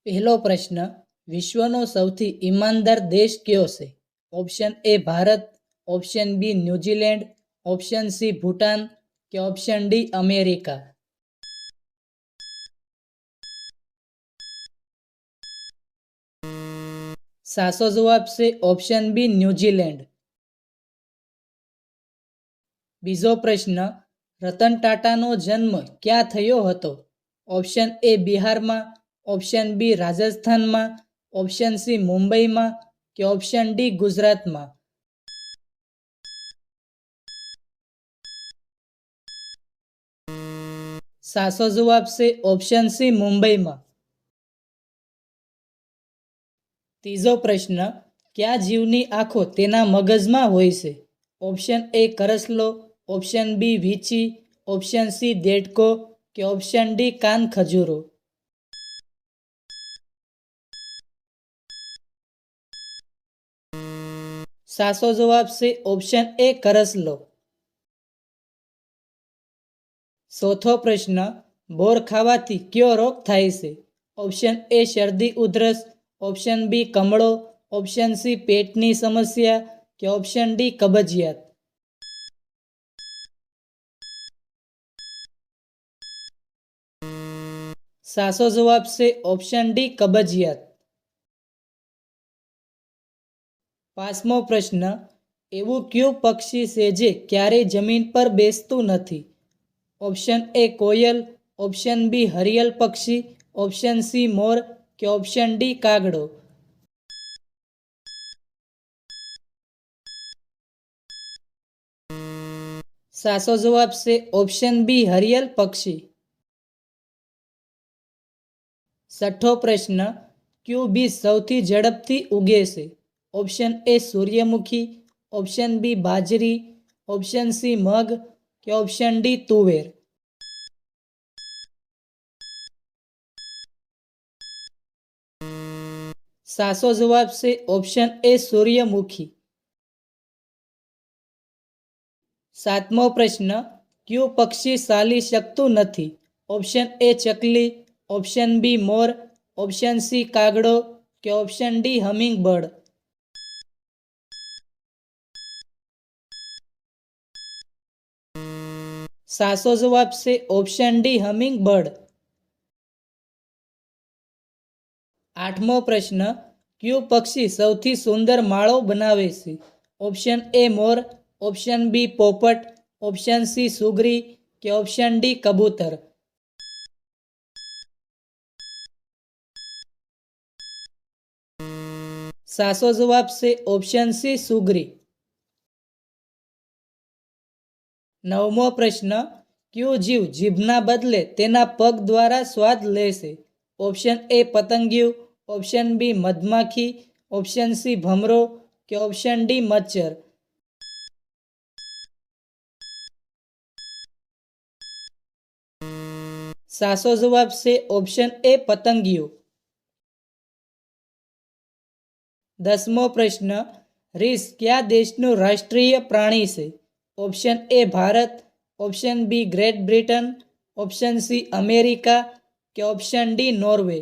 પહેલો પ્રશ્ન, વિશ્વનો સૌથી ઈમાનદાર દેશ કયો છે? Option A Bharat, option B New Zealand, option C Bhutan કે ઓપ્શન ડી અમેરિકા. સાચો જવાબ છે ઓપ્શન બી ન્યૂઝીલેન્ડ. બીજો પ્રશ્ન, રતન ટાટાનો જન્મ ક્યાં થયો હતો? ઓપ્શન એ બિહારમાં, ઓપ્શન બી રાજસ્થાનમાં, ઓપ્શન સી મુંબઈમાં કે ઓપ્શન ડી ગુજરાતમાં. સાચો જવાબ છે ઓપ્શન સી મુંબઈમાં. ત્રીજો પ્રશ્ન, કયા જીવની આંખો તેના મગજમાં હોય છે? ઓપ્શન એ કરસલો, ઓપ્શન બી વીંછી, ઓપ્શન સી દેડકો કે ઓપ્શન ડી કાન ખજૂરો. સાચો જવાબ છે ઓપ્શન એ કરસલો. ચોથો પ્રશ્ન, બોર ખાવાથી કયો રોગ થાય છે? ઓપ્શન એ શરદી ઉધરસ, ઓપ્શન બી કમળો, ઓપ્શન સી પેટની સમસ્યા કે ઓપ્શન ડી કબજિયાત. સાચો જવાબ છે ઓપ્શન ડી કબજિયાત. પાંચમો પ્રશ્ન, એવું કયું પક્ષી છે જે ક્યારેય જમીન પર બેસતું નથી? ઓપ્શન એ કોયલ, ઓપ્શન બી હરિયલ પક્ષી, ઓપ્શન સી મોર કે ઓપ્શન ડી કાગડો. સાચો જવાબ છે ઓપ્શન બી હરિયલ પક્ષી. છઠ્ઠો પ્રશ્ન, કયું બીજ સૌથી ઝડપથી ઉગે છે? ઓપ્શન એ સૂર્યમુખી, ઓપ્શન બી બાજરી, ઓપ્શન સી મગ કે ઓપ્શન ડી તુવેર. સાચો જવાબ છે ઓપ્શન એ સૂર્યમુખી. સાતમો પ્રશ્ન, કયું પક્ષી ચાલી શકતું નથી? ઓપ્શન એ ચકલી, ઓપ્શન બી મોર, ઓપ્શન સી કાગડો કે ઓપ્શન ડી હમિંગ બર્ડ. સાચો જવાબ છે ઓપ્શન ડી હમિંગ બર્ડ. આઠમો પ્રશ્ન, કયું પક્ષી સૌથી સુંદર માળો બનાવે છે? ઓપ્શન એ મોર, ઓપ્શન બી પોપટ, ઓપ્શન સી સુગરી કે ઓપ્શન ડી કબૂતર. સાચો જવાબ છે ઓપ્શન સી સુગરી. નવમો પ્રશ્ન, કયું જીવ જીભના બદલે તેના પગ દ્વારા સ્વાદ લે છે? ઓપ્શન એ પતંગિયું, ઓપ્શન બી મધમાખી, ઓપ્શન સી ભમરો કે ઓપ્શન ડી મચ્છર. સાચો જવાબ છે ઓપ્શન એ પતંગિયું. દસમો પ્રશ્ન, રીસ કયા દેશનું રાષ્ટ્રીય પ્રાણી છે? Option A Bharat, option B Great Britain, option C America કે ઓપ્શન ડી નોર્વે.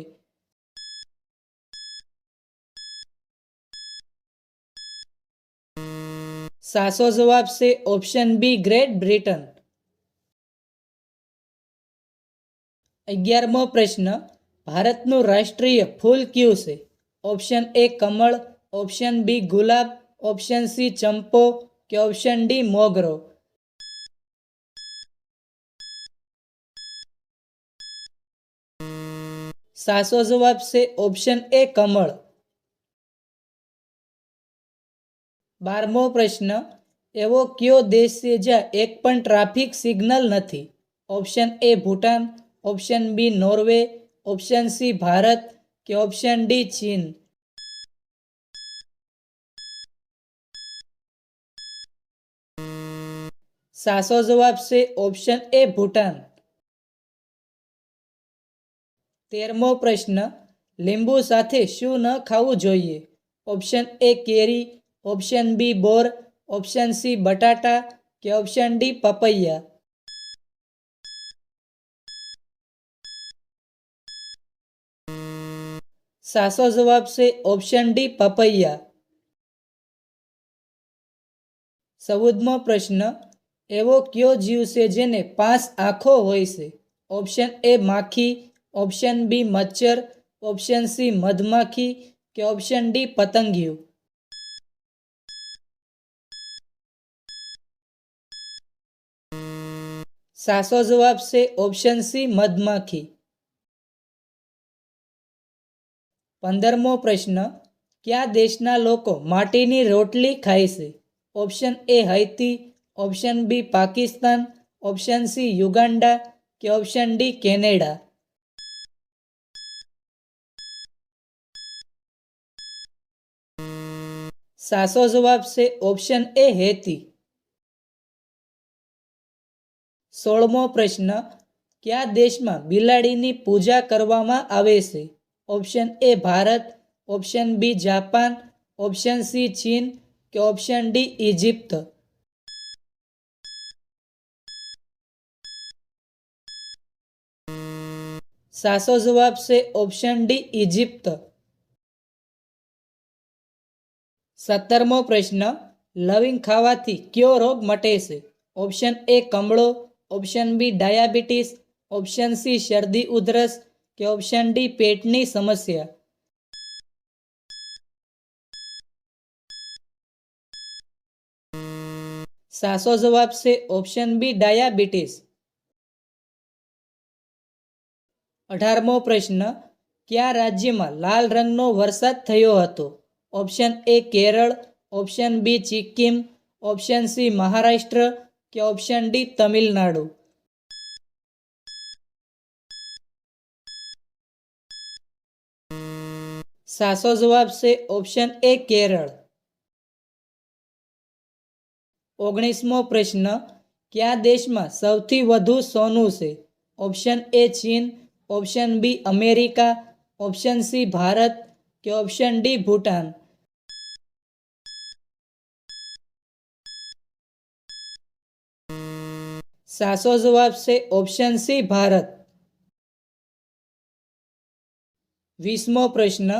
સાચો જવાબ છે ઓપ્શન બી ગ્રેટ બ્રિટન. 11મો પ્રશ્ન, ભારતનું રાષ્ટ્રીય ફૂલ કયું છે? ઓપ્શન એ કમળ, ઓપ્શન બી ગુલાબ, ઓપ્શન સી ચંપો કે ઓપ્શન ડી મોગરો. સાચો જવાબ છે ઓપ્શન એ કમળ. 12મો પ્રશ્ન, એવો કયો દેશ છે જ્યાં એક પણ ટ્રાફિક સિગ્નલ નથી? Option A Bhutan, option B Norway, option C Bharat કે ઓપ્શન ડી ચીન. સાચો જવાબ છે ઓપ્શન એ ભૂટાન. 13મો પ્રશ્ન, લીંબુ સાથે શું ન ખાવું જોઈએ? ઓપ્શન એ કેરી, ઓપ્શન બી બોર, ઓપ્શન સી બટાટા કે ઓપ્શન ડી પપૈયા. સાચો જવાબ છે ઓપ્શન ડી પપૈયા. 14મો પ્રશ્ન, એવો કયો જીવ છે જેને 5 આંખો હોય છે? ઓપ્શન એ માખી, ઓપ્શન બી મચ્છર, ઓપ્શન સી મધમાખી કે ઓપ્શન ડી પતંગિયું. સાચો જવાબ છે ઓપ્શન સી મધમાખી. 15મો પ્રશ્ન, કયા દેશના લોકો માટીની રોટલી ખાય છે? Option A Haiti, option B Pakistan, option C Uganda કે ઓપ્શન ડી કેનેડા. સાચો જવાબ છે ઓપ્શન એ હૈતી. 16મો પ્રશ્ન, કયા દેશમાં બિલાડીની પૂજા કરવામાં આવે છે? Option A Bharat, option B Japan, option C Cheen કે ઓપ્શન ડી ઇજિપ્ત. સાચો જવાબ છે ઓપ્શન ડી ઇજિપ્ત. 17મો પ્રશ્ન, લવિંગ ખાવાથી કયો રોગ મટે છે? ઓપ્શન એ કમળો, option B diabetes, option C શરદી ઉધરસ કે ઓપ્શન ડી પેટની સમસ્યા. સાચો જવાબ છે ઓપ્શન બી ડાયાબિટીસ. 18મો પ્રશ્ન, કયા રાજ્યમાં લાલ રંગનો વરસાદ થયો હતો? Option A Kerala, option B Sikkim, option C Maharashtra કે ઓપ્શન ડી તમિલનાડુ. સાચો જવાબ છે ઓપ્શન એ કેરળ. 19મો પ્રશ્ન, કયા દેશમાં સૌથી વધુ સોનું છે? Option A Cheen, option B America, option C Bharat કે ઓપ્શન ડી ભૂટાન. સાચો જવાબ છે ઓપ્શન સી ભારત. 20મો પ્રશ્ન,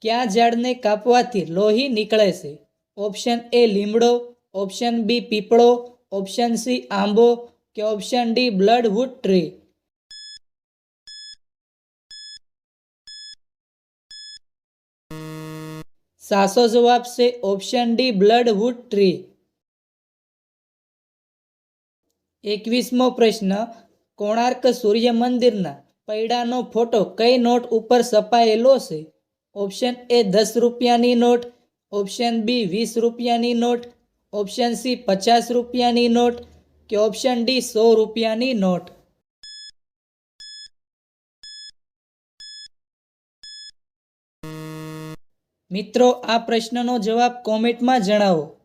કયા ઝાડને કાપવાથી લોહી નીકળે છે? ઓપ્શન એ લીમડો, ઓપ્શન બી પીપળો, ઓપ્શન સી આંબો કે ઓપ્શન ડી બ્લડવુડ ટ્રી. સાચો જવાબ છે ઓપ્શન ડી બ્લડવુડ ટ્રી. 21મો પ્રશ્ન, કોણાર્ક સૂર્ય મંદિરના પૈડાનો ફોટો કઈ નોટ ઉપર છપાયેલો છે? ઓપ્શન એ 10 રૂપિયાની નોટ, ઓપ્શન બી 20 રૂપિયાની નોટ, ઓપ્શન સી 50 રૂપિયાની નોટ કે ઓપ્શન ડી 100 રૂપિયાની નોટ. મિત્રો, આ પ્રશ્નનો જવાબ કોમેન્ટમાં જણાવો.